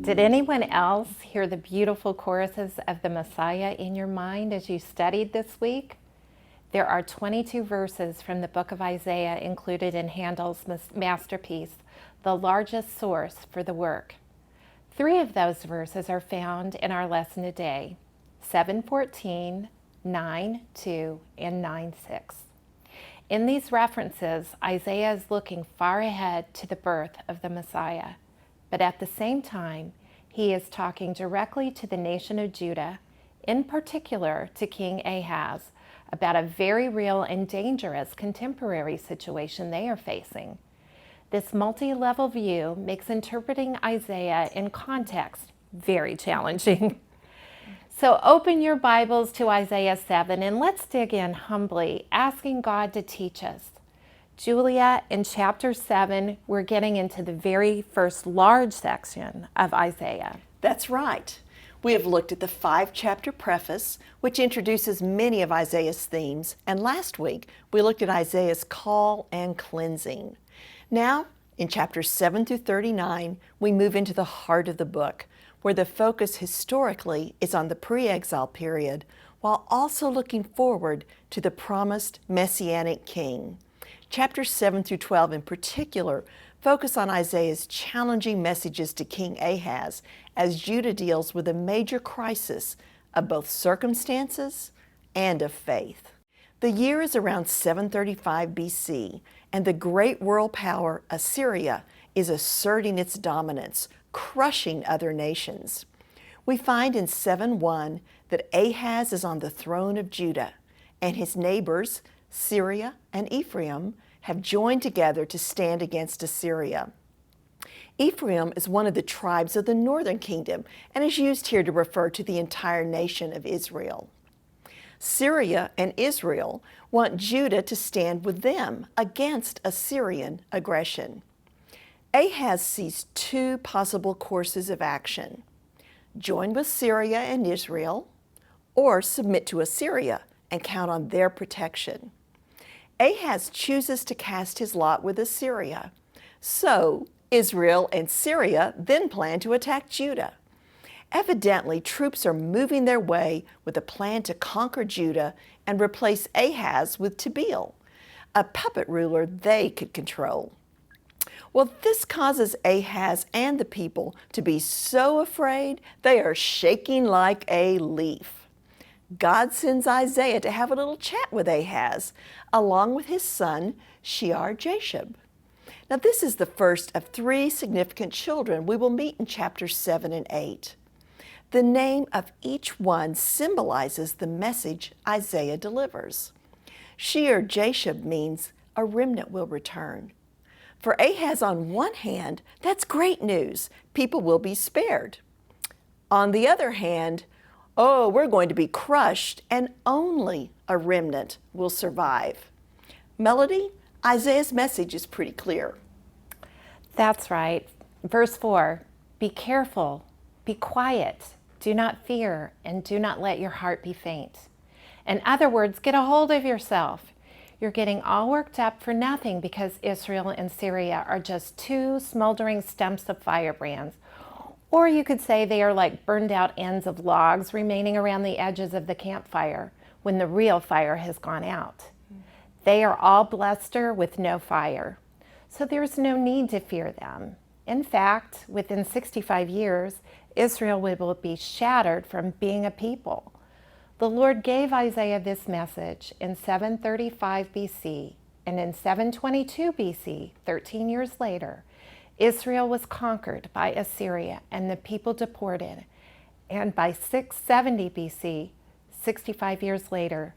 Did anyone else hear the beautiful choruses of the Messiah in your mind as you studied this week? There are 22 verses from the book of Isaiah included in Handel's masterpiece, the largest source for the work. 3 of those verses are found in our lesson today, 7:14, 9:2, and 9:6. In these references, Isaiah is looking far ahead to the birth of the Messiah, but at the same time, he is talking directly to the nation of Judah, in particular to King Ahaz, about a very real and dangerous contemporary situation they are facing. This multi-level view makes interpreting Isaiah in context very challenging. So open your Bibles to Isaiah 7 and let's dig in humbly, asking God to teach us. Julia, in chapter 7, we're getting into the very first large section of Isaiah. That's right. We have looked at the 5-chapter preface, which introduces many of Isaiah's themes, and last week we looked at Isaiah's call and cleansing. Now, in chapters 7 through 39, we move into the heart of the book, where the focus historically is on the pre-exile period, while also looking forward to the promised Messianic king. Chapters 7 through 12 in particular focus on Isaiah's challenging messages to King Ahaz as Judah deals with a major crisis of both circumstances and of faith. The year is around 735 BC, and the great world power Assyria is asserting its dominance, crushing other nations. We find in 7:1 that Ahaz is on the throne of Judah, and his neighbors, Syria and Ephraim, have joined together to stand against Assyria. Ephraim is one of the tribes of the northern kingdom and is used here to refer to the entire nation of Israel. Syria and Israel want Judah to stand with them against Assyrian aggression. Ahaz sees 2 possible courses of action: join with Syria and Israel, or submit to Assyria and count on their protection. Ahaz chooses to cast his lot with Assyria. So Israel and Syria then plan to attack Judah. Evidently, troops are moving their way with a plan to conquer Judah and replace Ahaz with Tabeel, a puppet ruler they could control. Well, this causes Ahaz and the people to be so afraid they are shaking like a leaf. God sends Isaiah to have a little chat with Ahaz, along with his son, Shear-Jashub. Now, this is the first of 3 significant children we will meet in chapters 7 and 8. The name of each one symbolizes the message Isaiah delivers. Shear-Jashub means a remnant will return. For Ahaz, on one hand, that's great news. People will be spared. On the other hand, we're going to be crushed and only a remnant will survive. Melody, Isaiah's message is pretty clear. That's right. Verse 4, be careful, be quiet, do not fear, and do not let your heart be faint. In other words, get a hold of yourself. You're getting all worked up for nothing because Israel and Syria are just 2 smoldering stumps of firebrands. Or you could say they are like burned out ends of logs remaining around the edges of the campfire when the real fire has gone out. They are all bluster with no fire, so there's no need to fear them. In fact, within 65 years, Israel will be shattered from being a people. The Lord gave Isaiah this message in 735 BC, and in 722 BC, 13 years later, Israel was conquered by Assyria and the people deported. And by 670 BC, 65 years later,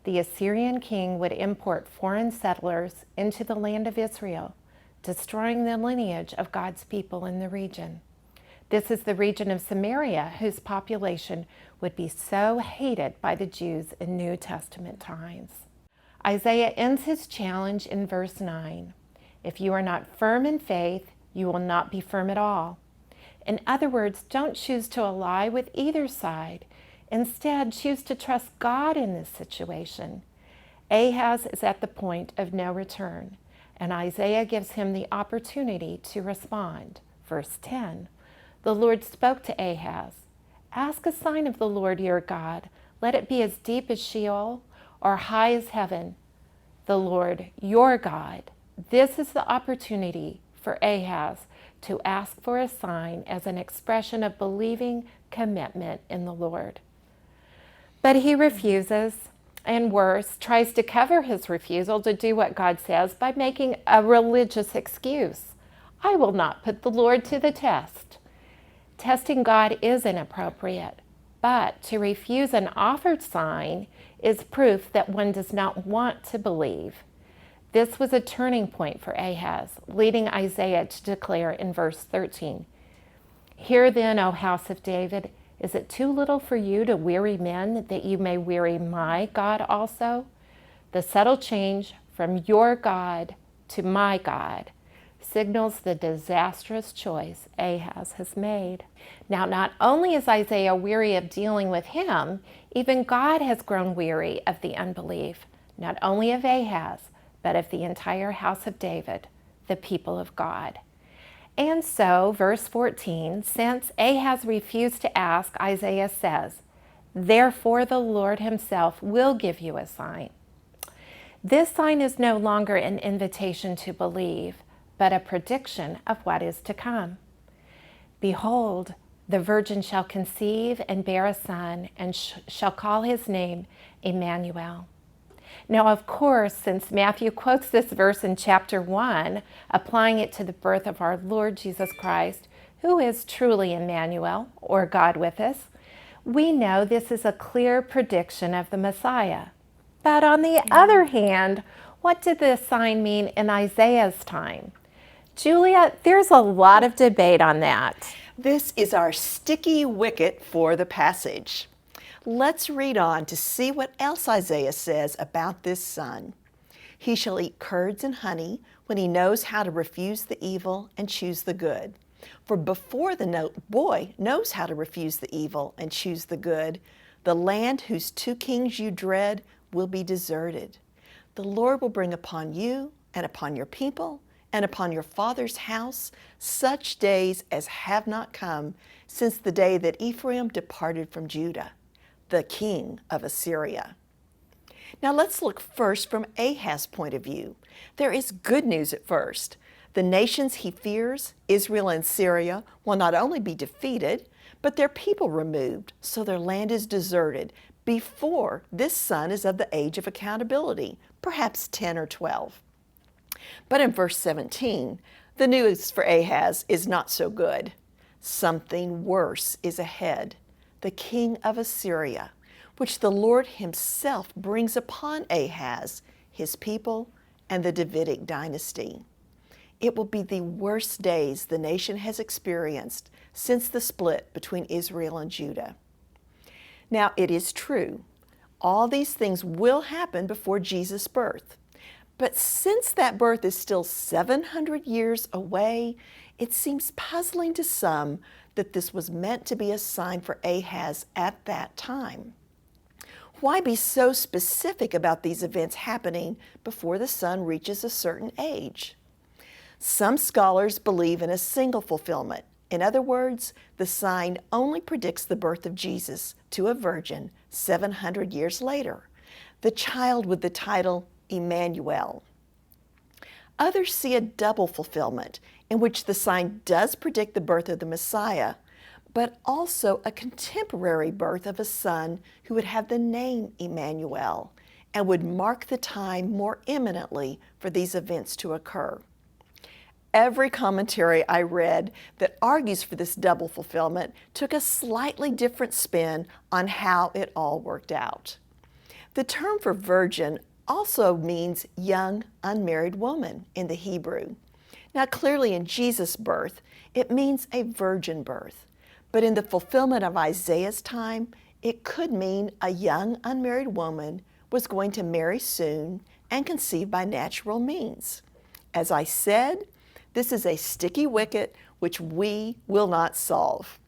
the Assyrian king would import foreign settlers into the land of Israel, destroying the lineage of God's people in the region. This is the region of Samaria, whose population would be so hated by the Jews in New Testament times. Isaiah ends his challenge in verse 9. If you are not firm in faith, you will not be firm at all. In other words, don't choose to ally with either side. Instead, choose to trust God in this situation. Ahaz is at the point of no return, and Isaiah gives him the opportunity to respond. Verse 10, the Lord spoke to Ahaz, "Ask a sign of the Lord your God. Let it be as deep as Sheol or high as heaven. The Lord your God." This is the opportunity for Ahaz to ask for a sign as an expression of believing commitment in the Lord. But he refuses, and worse, tries to cover his refusal to do what God says by making a religious excuse. "I will not put the Lord to the test." Testing God is inappropriate, but to refuse an offered sign is proof that one does not want to believe. This was a turning point for Ahaz, leading Isaiah to declare in verse 13, "Hear then, O house of David, is it too little for you to weary men, that you may weary my God also?" The subtle change from your God to my God signals the disastrous choice Ahaz has made. Now, not only is Isaiah weary of dealing with him, even God has grown weary of the unbelief, not only of Ahaz, but of the entire house of David, the people of God. And so, verse 14, since Ahaz refused to ask, Isaiah says, "Therefore the Lord himself will give you a sign." This sign is no longer an invitation to believe, but a prediction of what is to come. "Behold, the virgin shall conceive and bear a son, and shall call his name Emmanuel." Now, of course, since Matthew quotes this verse in chapter 1, applying it to the birth of our Lord Jesus Christ, who is truly Emmanuel, or God with us, we know this is a clear prediction of the Messiah. But on the other hand, what did this sign mean in Isaiah's time? Julia, there's a lot of debate on that. This is our sticky wicket for the passage. Let's read on to see what else Isaiah says about this son. "He shall eat curds and honey when he knows how to refuse the evil and choose the good. For before the boy knows how to refuse the evil and choose the good, the land whose two kings you dread will be deserted. The Lord will bring upon you and upon your people and upon your father's house such days as have not come since the day that Ephraim departed from Judah, the king of Assyria." Now let's look first from Ahaz's point of view. There is good news at first. The nations he fears, Israel and Syria, will not only be defeated, but their people removed, so their land is deserted before this son is of the age of accountability, perhaps 10 or 12. But in verse 17, the news for Ahaz is not so good. Something worse is ahead. The king of Assyria, which the Lord himself brings upon Ahaz, his people, and the Davidic dynasty. It will be the worst days the nation has experienced since the split between Israel and Judah. Now, it is true, all these things will happen before Jesus' birth. But since that birth is still 700 years away, it seems puzzling to some that this was meant to be a sign for Ahaz at that time. Why be so specific about these events happening before the son reaches a certain age? Some scholars believe in a single fulfillment. In other words, the sign only predicts the birth of Jesus to a virgin 700 years later, the child with the title Emmanuel. Others see a double fulfillment in which the sign does predict the birth of the Messiah, but also a contemporary birth of a son who would have the name Emmanuel and would mark the time more imminently for these events to occur. Every commentary I read that argues for this double fulfillment took a slightly different spin on how it all worked out. The term for virgin also means young, unmarried woman in the Hebrew. Now, clearly in Jesus' birth, it means a virgin birth. But in the fulfillment of Isaiah's time, it could mean a young, unmarried woman was going to marry soon and conceive by natural means. As I said, this is a sticky wicket which we will not solve.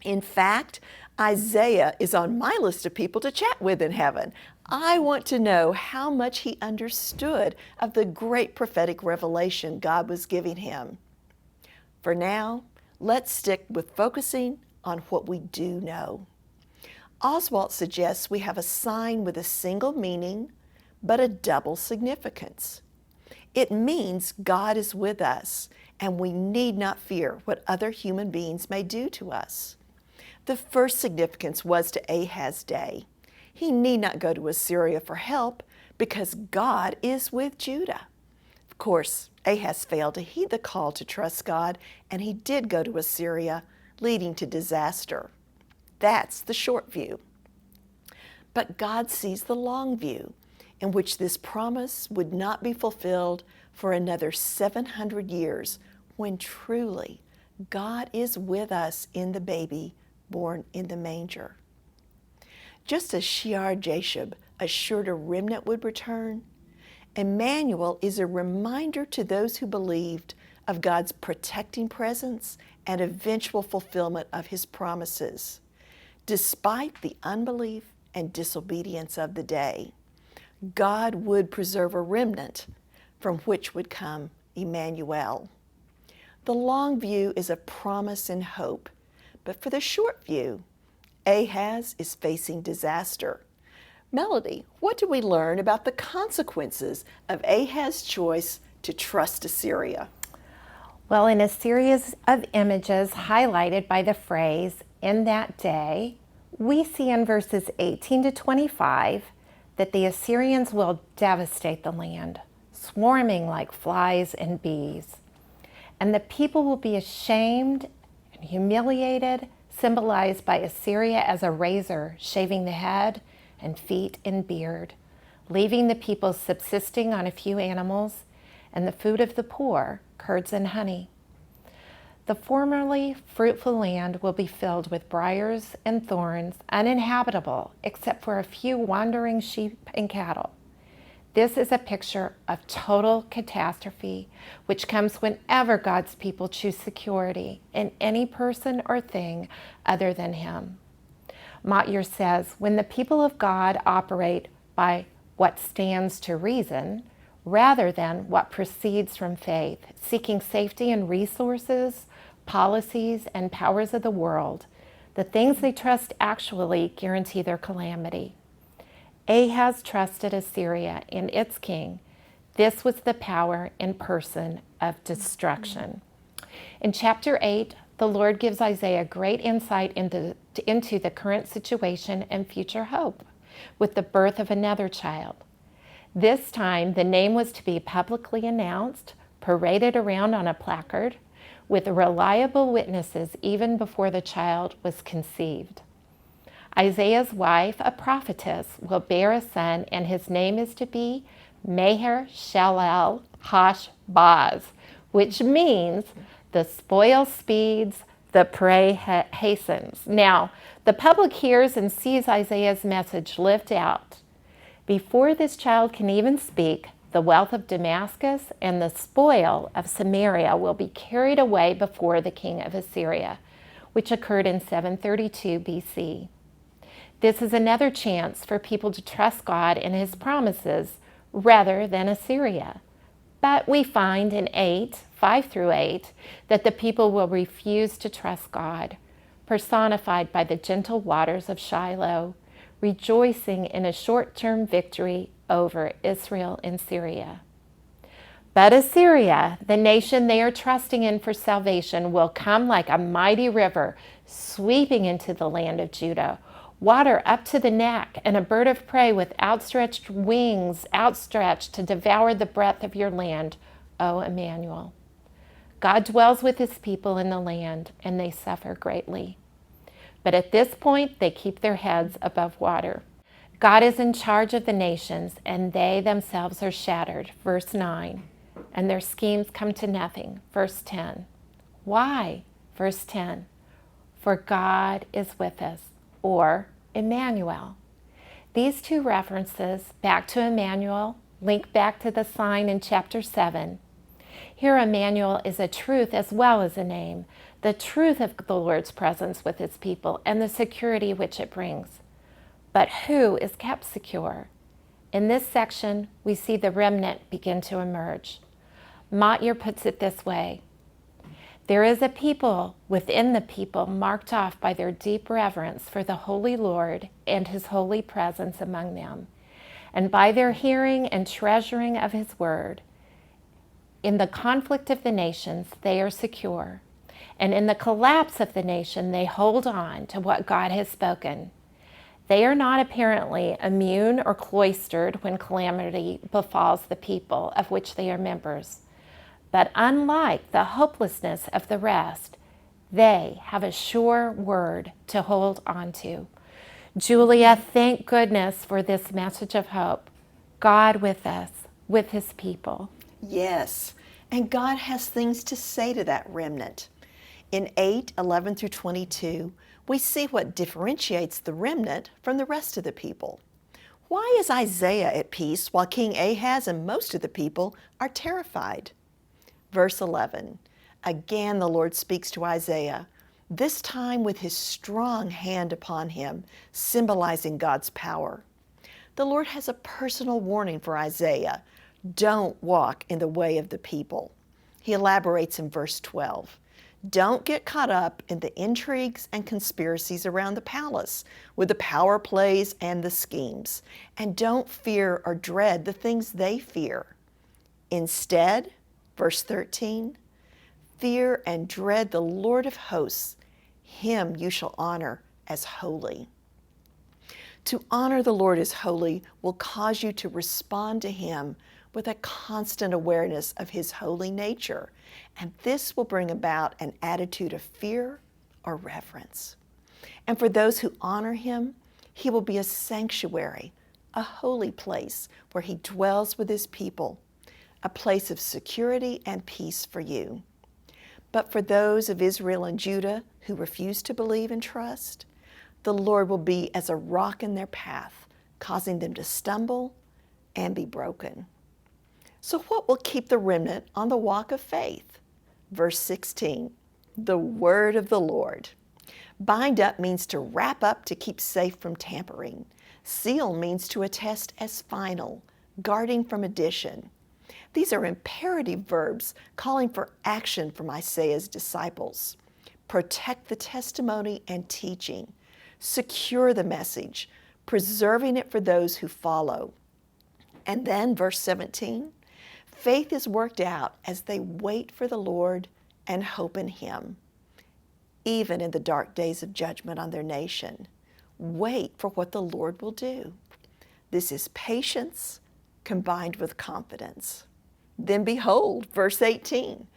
In fact, Isaiah is on my list of people to chat with in heaven. I want to know how much he understood of the great prophetic revelation God was giving him. For now, let's stick with focusing on what we do know. Oswalt suggests we have a sign with a single meaning, but a double significance. It means God is with us, and we need not fear what other human beings may do to us. The first significance was to Ahaz's day. He need not go to Assyria for help because God is with Judah. Of course, Ahaz failed to heed the call to trust God, and he did go to Assyria, leading to disaster. That's the short view. But God sees the long view, in which this promise would not be fulfilled for another 700 years, when truly God is with us in the baby born in the manger. Just as Shear Jashub assured a remnant would return, Emmanuel is a reminder to those who believed of God's protecting presence and eventual fulfillment of his promises, despite the unbelief and disobedience of the day. God would preserve a remnant from which would come Emmanuel. The long view is a promise and hope, but for the short view, Ahaz is facing disaster. Melody, what do we learn about the consequences of Ahaz's choice to trust Assyria? Well, in a series of images highlighted by the phrase, "in that day," we see in verses 18 to 25 that the Assyrians will devastate the land, swarming like flies and bees. And the people will be ashamed and humiliated, symbolized by Assyria as a razor shaving the head and feet and beard, leaving the people subsisting on a few animals and the food of the poor, curds and honey. The formerly fruitful land will be filled with briars and thorns, uninhabitable except for a few wandering sheep and cattle. This is a picture of total catastrophe, which comes whenever God's people choose security in any person or thing other than Him. Motyer says, when the people of God operate by what stands to reason, rather than what proceeds from faith, seeking safety in resources, policies, and powers of the world, the things they trust actually guarantee their calamity. Ahaz trusted Assyria and its king. This was the power in person of destruction. In chapter 8, the Lord gives Isaiah great insight into the current situation and future hope with the birth of another child. This time, the name was to be publicly announced, paraded around on a placard, with reliable witnesses even before the child was conceived. Isaiah's wife, a prophetess, will bear a son, and his name is to be Maher-Shalal-Hash-Baz, which means the spoil speeds, the prey hastens. Now, the public hears and sees Isaiah's message lived out. Before this child can even speak, the wealth of Damascus and the spoil of Samaria will be carried away before the king of Assyria, which occurred in 732 BC. This is another chance for people to trust God and His promises rather than Assyria. But we find in 5 through 8, that the people will refuse to trust God, personified by the gentle waters of Shiloh, rejoicing in a short-term victory over Israel and Syria. But Assyria, the nation they are trusting in for salvation, will come like a mighty river, sweeping into the land of Judah, water up to the neck, and a bird of prey with outstretched wings outstretched to devour the breadth of your land, O Emmanuel. God dwells with His people in the land, and they suffer greatly. But at this point, they keep their heads above water. God is in charge of the nations, and they themselves are shattered, verse 9, and their schemes come to nothing, verse 10. Why? Verse 10, for God is with us, or Emmanuel. These two references back to Emmanuel link back to the sign in chapter 7. Here, Emmanuel is a truth as well as a name, the truth of the Lord's presence with His people and the security which it brings. But who is kept secure? In this section, we see the remnant begin to emerge. Motyer puts it this way: There is a people within the people marked off by their deep reverence for the Holy Lord and his holy presence among them, and by their hearing and treasuring of his word. In the conflict of the nations, they are secure, and in the collapse of the nation, they hold on to what God has spoken. They are not apparently immune or cloistered when calamity befalls the people of which they are members. But unlike the hopelessness of the rest, they have a sure word to hold on to. Julia, thank goodness for this message of hope. God with us, with his people. Yes, and God has things to say to that remnant. In 8:11 through 22, we see what differentiates the remnant from the rest of the people. Why is Isaiah at peace while King Ahaz and most of the people are terrified? Verse 11, again the Lord speaks to Isaiah, this time with his strong hand upon him, symbolizing God's power. The Lord has a personal warning for Isaiah. Don't walk in the way of the people. He elaborates in verse 12. Don't get caught up in the intrigues and conspiracies around the palace with the power plays and the schemes. And don't fear or dread the things they fear. Instead, verse 13, fear and dread the Lord of hosts. Him you shall honor as holy. To honor the Lord as holy will cause you to respond to him with a constant awareness of his holy nature, and this will bring about an attitude of fear or reverence. And for those who honor him, he will be a sanctuary, a holy place where he dwells with his people, a place of security and peace for you. But for those of Israel and Judah who refuse to believe and trust, the Lord will be as a rock in their path, causing them to stumble and be broken. So what will keep the remnant on the walk of faith? Verse 16, the word of the Lord. Bind up means to wrap up to keep safe from tampering. Seal means to attest as final, guarding from addition. These are imperative verbs calling for action from Isaiah's disciples. Protect the testimony and teaching. Secure the message, preserving it for those who follow. And then verse 17, faith is worked out as they wait for the Lord and hope in him. Even in the dark days of judgment on their nation, wait for what the Lord will do. This is patience combined with confidence. Then behold, verse 18,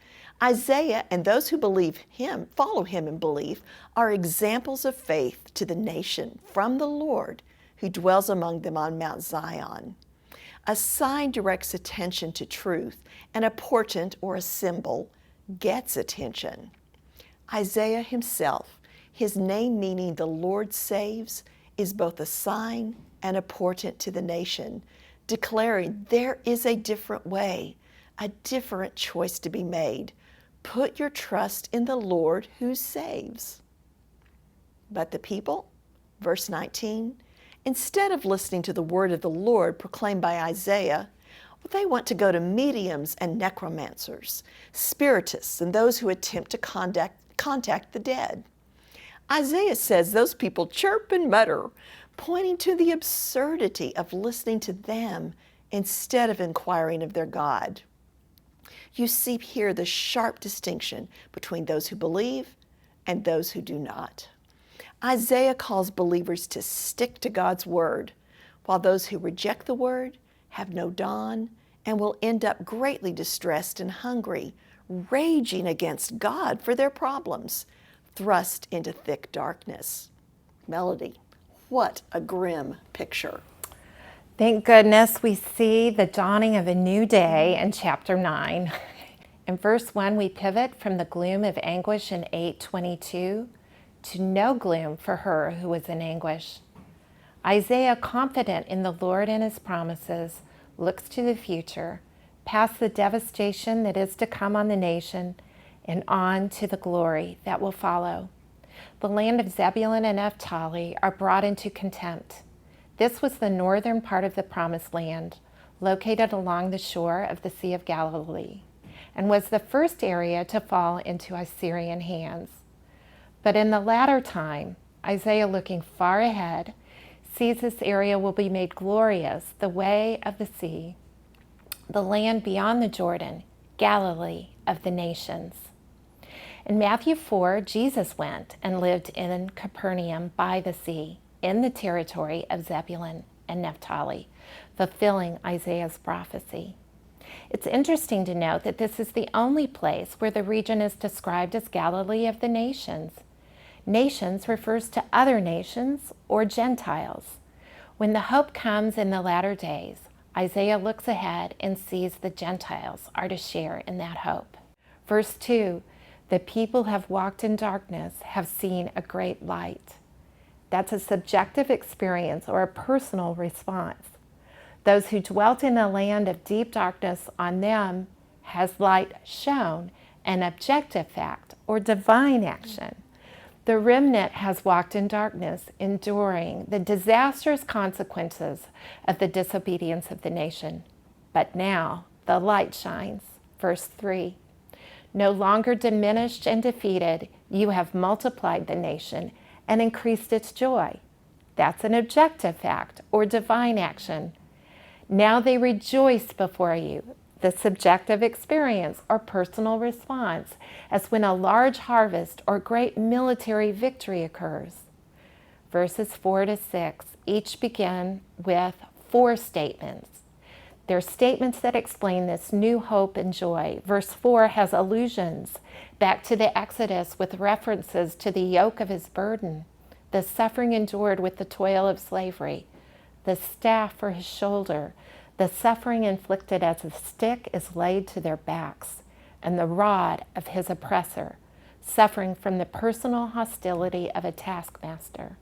Isaiah and those who believe him, follow him in belief, are examples of faith to the nation from the Lord who dwells among them on Mount Zion. A sign directs attention to truth, and a portent or a symbol gets attention. Isaiah himself, his name meaning the Lord saves, is both a sign and a portent to the nation, declaring there is a different way, a different choice to be made. Put your trust in the Lord who saves. But the people, verse 19, instead of listening to the word of the Lord proclaimed by Isaiah, they want to go to mediums and necromancers, spiritists, and those who attempt to contact the dead. Isaiah says those people chirp and mutter, pointing to the absurdity of listening to them instead of inquiring of their God. You see here the sharp distinction between those who believe and those who do not. Isaiah calls believers to stick to God's word, while those who reject the word have no dawn and will end up greatly distressed and hungry, raging against God for their problems, thrust into thick darkness. Melody, what a grim picture. Thank goodness we see the dawning of a new day in chapter 9. In verse 1, we pivot from the gloom of anguish in 8:22 to no gloom for her who was in anguish. Isaiah, confident in the Lord and his promises, looks to the future, past the devastation that is to come on the nation, and on to the glory that will follow. The land of Zebulun and Naphtali are brought into contempt. This was the northern part of the Promised Land, located along the shore of the Sea of Galilee. and was the first area to fall into Assyrian hands. But in the latter time, Isaiah, looking far ahead, sees this area will be made glorious, the way of the sea, the land beyond the Jordan, Galilee of the nations. In Matthew 4, Jesus went and lived in Capernaum by the sea, in the territory of Zebulun and Naphtali, fulfilling Isaiah's prophecy. It's interesting to note that this is the only place where the region is described as Galilee of the nations. Nations refers to other nations or Gentiles. When the hope comes in the latter days, Isaiah looks ahead and sees the Gentiles are to share in that hope. Verse 2, the people who have walked in darkness have seen a great light. That's a subjective experience or a personal response. Those who dwelt in a land of deep darkness, on them has light shone, an objective fact or divine action. The remnant has walked in darkness, enduring the disastrous consequences of the disobedience of the nation. But now the light shines. Verse 3, no longer diminished and defeated, you have multiplied the nation and increased its joy. That's an objective fact or divine action. Now they rejoice before you, the subjective experience or personal response, as when a large harvest or great military victory occurs. Verses 4 to 6 each begin with 4 statements. They're statements that explain this new hope and joy. Verse 4 has allusions back to the Exodus with references to the yoke of his burden, the suffering endured with the toil of slavery, the staff for his shoulder, the suffering inflicted as a stick is laid to their backs, and the rod of his oppressor, suffering from the personal hostility of a taskmaster.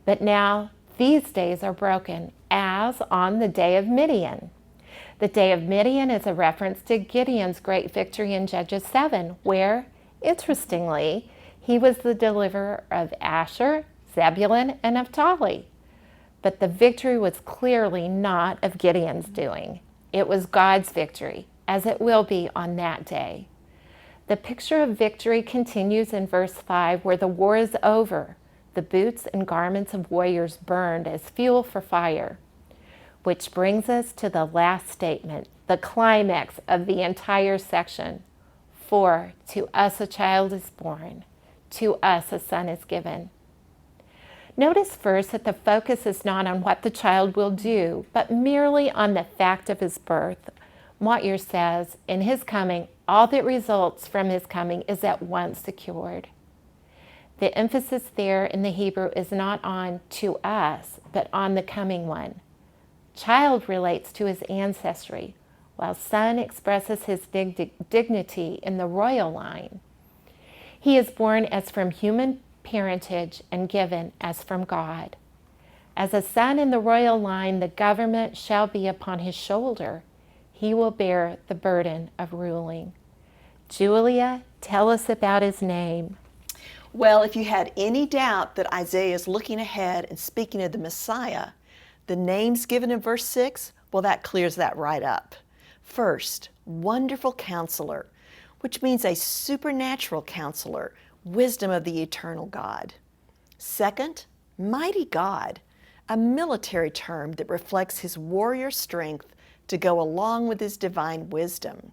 But now these days are broken, as on the day of Midian. The day of Midian is a reference to Gideon's great victory in Judges 7, where, interestingly, he was the deliverer of Asher, Zebulun, and Naphtali. But the victory was clearly not of Gideon's doing. It was God's victory, as it will be on that day. The picture of victory continues in verse 5, where the war is over, the boots and garments of warriors burned as fuel for fire. Which brings us to the last statement, the climax of the entire section. For to us a child is born, to us a son is given. Notice first that the focus is not on what the child will do, but merely on the fact of his birth. Moyer says, in his coming, all that results from his coming is at once secured. The emphasis there in the Hebrew is not on to us, but on the coming one. Child relates to his ancestry, while son expresses his dignity in the royal line. He is born as from human parentage and given as from God. As a son in the royal line, the government shall be upon his shoulder. He will bear the burden of ruling. Julia, tell us about his name. Well, if you had any doubt that Isaiah is looking ahead and speaking of the Messiah, the names given in verse 6, well, that clears that right up. First, Wonderful Counselor, which means a supernatural counselor, wisdom of the eternal God. Second, Mighty God, a military term that reflects his warrior strength to go along with his divine wisdom.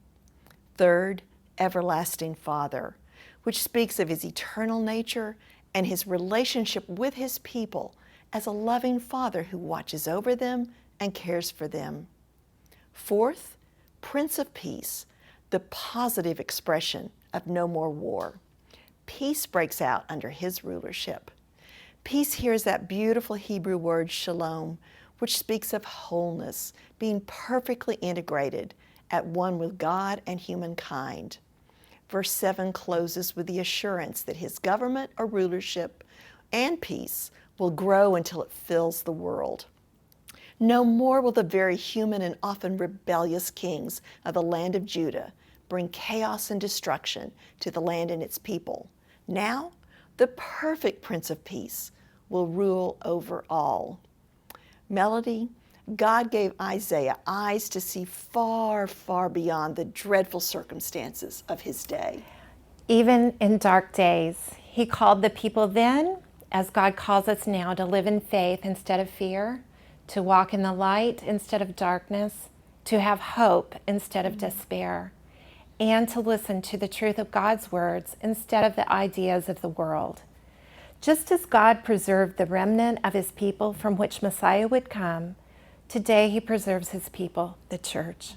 Third, Everlasting Father, which speaks of his eternal nature and his relationship with his people as a loving father who watches over them and cares for them. Fourth, Prince of Peace, the positive expression of no more war. Peace breaks out under his rulership. Peace here is that beautiful Hebrew word shalom, which speaks of wholeness, being perfectly integrated, at one with God and humankind. Verse 7 closes with the assurance that his government or rulership and peace will grow until it fills the world. No more will the very human and often rebellious kings of the land of Judah bring chaos and destruction to the land and its people. Now, the perfect Prince of Peace will rule over all. Melody, God gave Isaiah eyes to see far, far beyond the dreadful circumstances of his day. Even in dark days, he called the people then, as God calls us now, to live in faith instead of fear, to walk in the light instead of darkness, to have hope instead of despair, and to listen to the truth of God's words instead of the ideas of the world. Just as God preserved the remnant of his people from which Messiah would come, today he preserves his people, the church.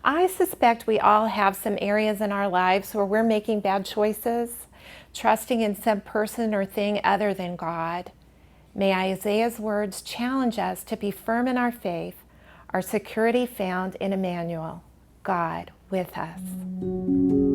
I suspect we all have some areas in our lives where we're making bad choices, trusting in some person or thing other than God. May Isaiah's words challenge us to be firm in our faith, our security found in Emmanuel, God with us.